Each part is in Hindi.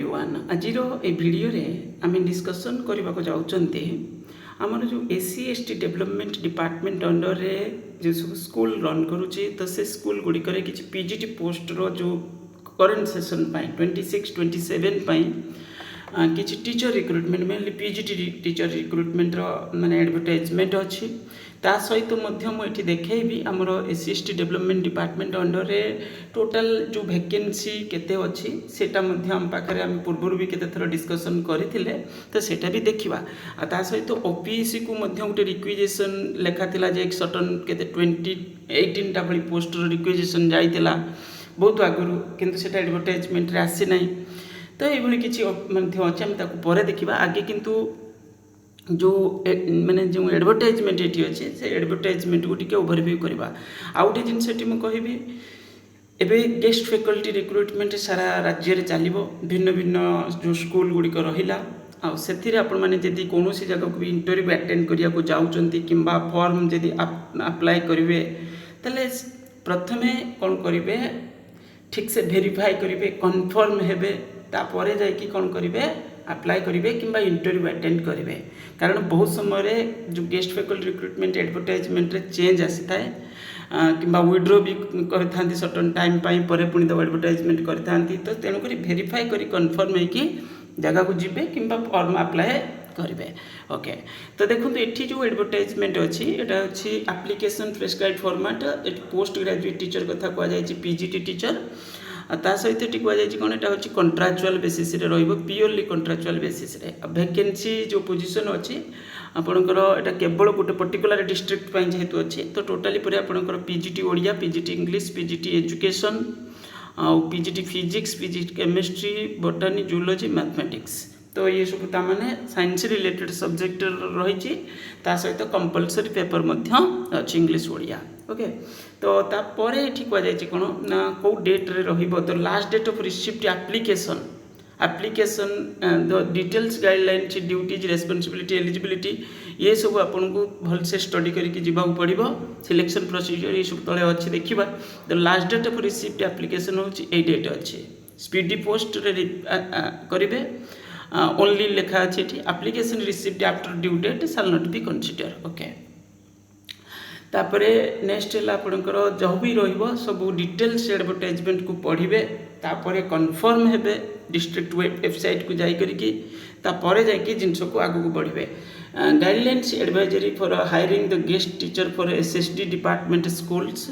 एवरीवन आज भिडियो आम डिस्कसन करने को जाऊँच आमर जो SC ST development department under रे जो सब स्कूल रन करुच्ची तो से स्कूल गुड़िकर किसी पीजीटी पोस्ट रो जो करंट सेशन 26-27 किसी teacher recruitment mainly PGT teacher recruitment माने एडवर्टाइजमेंट अच्छी ता सहित मुझे देखी आमर SC ST development department under रे टोटाल जो वैकेंसी केते अच्छी सेटा आम पाखे आम पूर्व भी केते थर डिस्कसन करथिले तो सेटा भी देखिबा आ ता सहित ओपीएससी को गोटे रिक्विजिशन लेखा थिला जे एक सर्टन केते 18 टा भली पोस्ट रिक्विजिशन जाइतिला बहुत आगु किंतु सेटा एडवर्टाइजमेंट रे आसी नाही तो ये किसी अच्छे आम पर देखा आगे किंतु जो माने जो एडवर्टाइजमेंट ये अच्छे से एडवर्टाइजमेंट को टिके ओवरव्यू करवा आउ गोटे जिनसटी मुझे कहबी एबे गेस्ट फैकल्टी रिक्रुटमेंट सारा राज्य में चलो भिन्न भिन्न जो स्कूल गुड़िक रहा आउ से आपण मैंने जदि कौन जगह को भी इंटरव्यू अटेंड करने को जाऊँच कि फॉर्म जदि अप्लाई करेंगे तेल प्रथमे कौन करेंगे ठीक से वेरीफाई करेंगे कन्फर्म हेबे तापर जाकि कौन करेंगे अप्लाई करेंगे कि इंटरव्यू अटेंड करेंगे कारण बहुत समय जो guest faculty recruitment advertisement change आसी थाए कि विड्रो भी करते सर्टन टाइम पर पुणी तो एडवर्टाइजमेंट करते तो तेणुक वेरीफाई कर कन्फर्म होगी जगह को जीवे कि फॉर्म अप्लाई करेंगे ओके तो देखो ये जो एडवर्टाइजमेंट अच्छी यहाँ अच्छी application prescribe format post graduate teacher कथा कहुई पीजीटी टीचर ता सहित ये कहुई कौन यहाँ हूँ contractual basis purely contractual basis vacancy जो पोजीशन अच्छी आपणकर यहाँ केवल गोटे पर्टिकुलर डिस्ट्रिक्ट जेहेतु अच्छी तो टोटाली पूरे आपणकर PGT Odia PGT English PGT education PGT physics PGT chemistry बोटानी zoology mathematics तो ये सब ताने साइंस रिलेटेड सब्जेक्ट रही सहित कंपलसरी पेपर अच्छी इंग्लिश ओडिया ओके तो तापर ये कहुई कौन ना कौ डेट रे रहिबो तो last date of receipt application the details guideline duties responsibility eligibility ये सब आपन को भलसे स्टडी करके जीवा पड़ो सिलेक्शन प्रोसीजर ये सब तले अच्छे देखा तो last date of receipt application होची ए डेट अच्छे स्पीडी पोस्ट रे करेंगे ओनली लिखा अच्छे application receipt after due date shall not be consider okay तापरे नेक्स्ट है आपणकर जब भी सब डिटेल्स एडवर्टाइजमेंट को पढ़े तापर कन्फर्म हेबे डिस्ट्रिक्ट वेबसाइट को जाई करके तापर जाकि जिनस को आगू बढ़े guidelines advisory for hiring the guest teacher for SSD department schools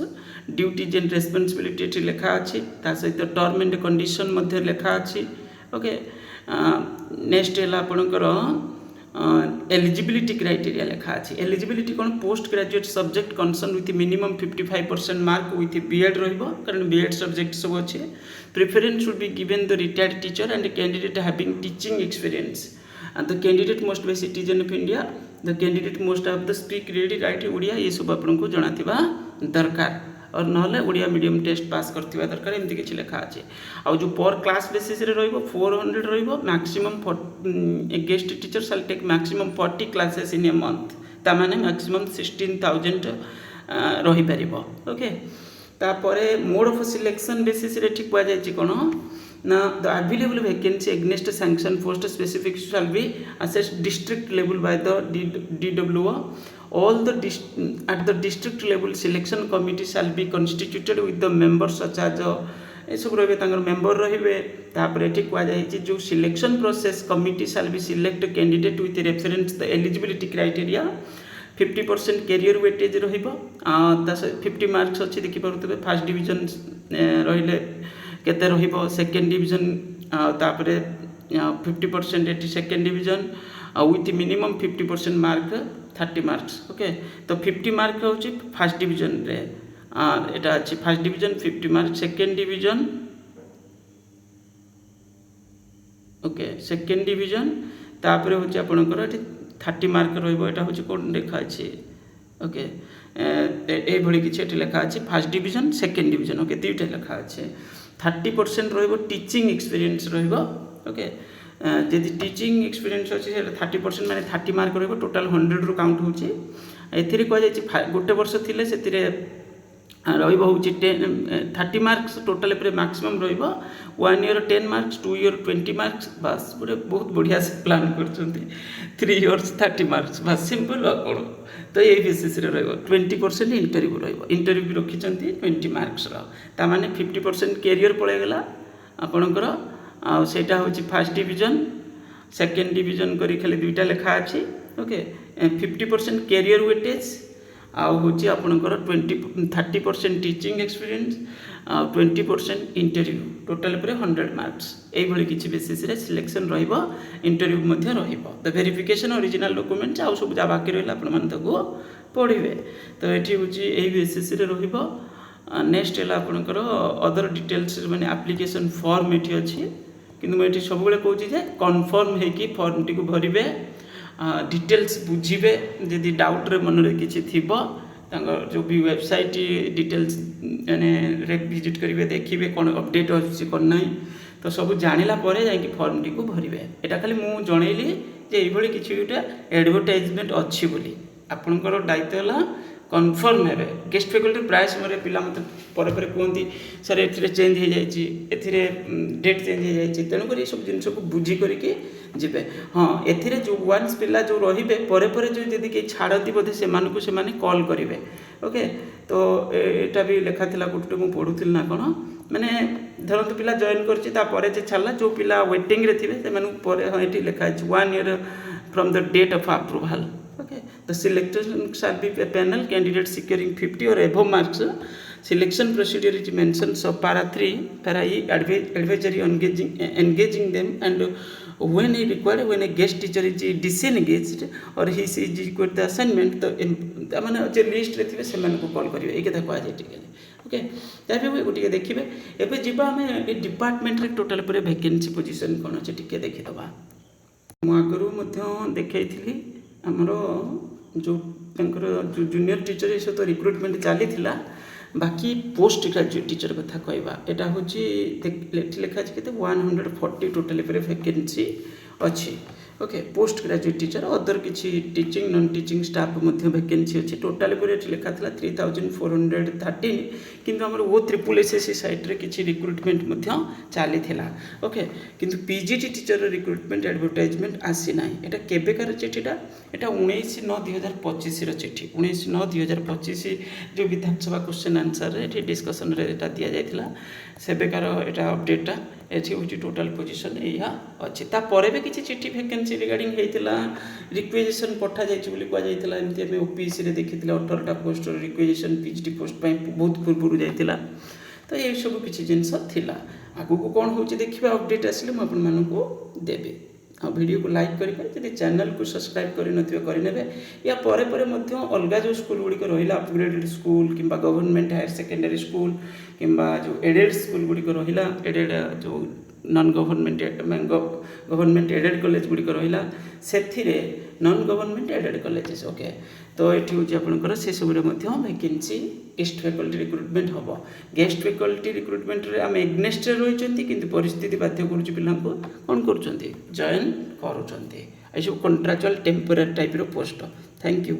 duties and responsibility लिखा अच्छी सहित टर्म एंड कंडीशन लिखा अच्छी ओके नेक्स्ट है आपणकर एलिजिबिलिटी क्राइटेरिया लिखा अच्छी एलिजिबिलिटी कौन post graduate subject concern with minimum 55% mark with B Ed कारण बीएड सब्जेक्ट सब अच्छे preference should be given the retired teacher and candidate having teaching experience the candidate must be citizen of India the candidate must have the speak read write Odia ये सब आपको जनाथिबा दरकार और नहले ओडिया मीडियम टेस्ट पास करथिबा दरकार एमती किछि लेखा अछि आ जो पर क्लास बेसिस रे रहइबो 400 रहइबो maximum guest teacher shall take maximum 40 classes in a month ता माने मैक्सिमम 16000 रही परिबो ओके तापरे मोड ऑफ सिलेक्शन बेसिस रे ठीक पा जाय कोन ना the available vacancy against sanction post specific shall be assessed district level by the DWO all the at the district level selection committee shall be constituted with the members such as ये सब रही मेम्बर रे तापर ये कहुई जो selection process committee shall be select candidate with reference the eligibility criteria 50% career weightage रही 50 मार्क्स अच्छी देखिपे फर्स्ट डिविजन रही केते सेकेंड डिविजन तापर 50% eighty second division with minimum 50% mark 30 marks okay तो 50 मार्क हूँ फर्स्ट डिविजन रे एटा अच्छी first division 50 mark second division okay second division तापर हूँ आपणकर 30 मार्क रहा हूँ कौन लिखा अच्छे ओके ये किसी लिखा अच्छे first division second division okay दुईटा लिखा अच्छे 30% टीचिंग एक्सपीरियंस ओके जदि टीचिंग एक्सपीरियंस अच्छी 30% माने 30 मार्क टोटाल 100 रु काउंट होची एथिरे कह जाय गोटे वर्ष थिले सेतिरे ରହିବ ହେଉଛି 30 ମାର୍କସ୍ ଟୋଟାଲ୍ ଉପରେ ମ୍ୟାକ୍ସିମମ୍ ରହିବ 1 ଇୟର୍ 10 ମାର୍କସ୍ 2 ଇୟର୍ 20 ମାର୍କସ୍ ବାସ୍ ଗୋଟେ ବହୁତ ବଢ଼ିଆ ସେ ପ୍ଲାନ୍ କରୁଛନ୍ତି 3 ଇୟର୍ସ 30 ମାର୍କସ୍ ବାସ୍ ସିମ୍ପଲ୍ ଆଉ କ'ଣ ତ ଏଇ ବେସିସ୍ରେ ରହିବ 20% ଇଣ୍ଟରଭ୍ୟୁ ରହିବ ଇଣ୍ଟରଭ୍ୟୁ ରଖିଛନ୍ତି 20 ମାର୍କସ୍ର ତାମାନେ 50% କ୍ୟାରିୟର୍ ପଳେଇଗଲା ଆପଣଙ୍କର ଆଉ ସେଇଟା ହେଉଛି ଫାର୍ଷ୍ଟ ଡିଭିଜନ୍ ସେକେଣ୍ଡ ଡିଭିଜନ୍ କରି ଖାଲି ଦୁଇଟା ଲେଖା ଅଛି ଓକେ 50% କ୍ୟାରିୟର୍ ୱେଟେଜ୍ ଆଉ ହେଉଛି ଆପଣଙ୍କର 30% ଟିଚିଂ ଏକ୍ସପିରିଏନ୍ସ ଆଉ 20% ଇଣ୍ଟରଭ୍ୟୁ ଟୋଟାଲ୍ ଉପରେ 100 ମାର୍କସ୍ ଏଇଭଳି କିଛି ବେସିସ୍ରେ ସିଲେକ୍ସନ୍ ରହିବ ଇଣ୍ଟରଭ୍ୟୁ ମଧ୍ୟ ରହିବ ତ ଭେରିଫିକେସନ୍ ଅରିଜିନାଲ୍ ଡକୁମେଣ୍ଟସ୍ ଆଉ ସବୁ ଯାହା ବାକି ରହିଲା ଆପଣମାନେ ତାକୁ ପଢ଼ିବେ ତ ଏଠି ହେଉଛି ଏଇ ବେସିସ୍ରେ ରହିବ ନେକ୍ସଟ ହେଲା ଆପଣଙ୍କର ଅଦର ଡିଟେଲ୍ସ ମାନେ ଆପ୍ଲିକେସନ୍ ଫର୍ମ ଏଠି ଅଛି କିନ୍ତୁ ମୁଁ ଏଠି ସବୁବେଳେ କହୁଛି ଯେ କନଫର୍ମ ହେଇକି ଫର୍ମଟିକୁ ଭରିବେ डिटेल्स बुझे जदि डाउट्रे मनरे किसी थी जो भी वेबसाइट डिटेल्स मैंने विजिट करेंगे देखिए कौन अपडेट अच्छी कौन ना तो सब जानिला जाकि फर्म टी को भरवे यहाँ खाली मुझे जनइली जे ये किसी गोटे एडवर्टाइजमेंट अच्छी बोली आपणकर दायित्व है कनफर्म है गेस्ट फैकल्टी प्राय समय पिला मत कहती सर ए चेंज हो जाए डेट चेंज हो जाए तेणुक ये सब जिन को बुझी करके जीवे हाँ ए जो वन्स पिला जो रे जो यदि कहीं छाड़ती बोधे से कॉल करेंगे ओके तो यहाँ भी लिखा था गोटे मुझे पढ़ुली ना कौन मैंने धरतु पिला जॉइन कर छाड़ा जो पिला वेटिंग रे थे हाँ ये लिखा 1 year from the date of approval okay the selection shall be a panel candidate securing 50 or above marks selection procedure is mentioned so para 3 para e advisory engaging them and when he required when a guest teacher is disengaged or he is equal the assignment तो माने जे लिस्ट रे थिबे सेमान को कॉल करिवे ए कथा कहै जे ओके ताबे गोटे देखिबे एबे जिबा हमें ए डिपार्टमेंट रे टोटल पर वैकेंसी पोजीशन कोन अछि टिके देखि दबा मु आगरु मध्य देखैथिली आमर जो जूनियर टीचर ये सब रिक्रुटमेंट चली बाकी पोस्ट ग्रेजुएट टीचर कथा कहवा यहाँ हूँ लिखा के 140 टोटल वैकेंसी अच्छी okay post graduate teacher other किसी teaching non teaching staff vacancy अच्छी टोटाल लिखा था 3413 किंतु आम OSSC साइट्रे किसी रिक्रुटमेंट चली ओके किंतु पीजीटी टीचर रिक्रुटमेंट एडवर्टाइजमेंट आसी ना यहाँ केबेकार चिठीटा यहाँ 19/9/2025 चिठी 19/9/2025 जो विधानसभा क्वेश्चन आंसर ये डिस्कसन दि जाता सेबेकार यहाँ अपडेटा ये हूँ टोटाल पोजिशन या अच्छी तापर भी किसी चिठी वैकेंसी रिगार्डिंग होता रिक्वेजेसन पठा जाता एमती आम ओपीसी देखी 18टा पोस्ट रिक्वेजेसन पीएचडी पोस्ट बहुत पूर्व जाता तो ये सब किसी जिनस आगू को कौन हो देखिए अपडेट आसिले मुझे देवी हाँ वीडियो को लाइक करेंगे जब चैनल को सब्सक्राइब करेंगे या परे परे अलग जो स्कूल गुड़िक रहा अपग्रेडेड स्कूल कि गवर्नमेंट हायर सेकेंडरी स्कूल कि जो एडेड स्कूल गुड़िक रहा एडेड जो नॉन गवर्नमेंट एडेड कॉलेज गुड़िक रहा से non government aided colleges okay तो ये हूँ आपंकर से सब वैकेंसी गेस्ट फैकल्टी रिक्रुटमेंट हम गेस्ट फैकल्टी रिक्रुटमेंट आम एग्नेस्ट रही किंतु परिस्थिति बाध्य करुँच पिला कौन कर जॉइन कर सब contractual temporary type post thank you.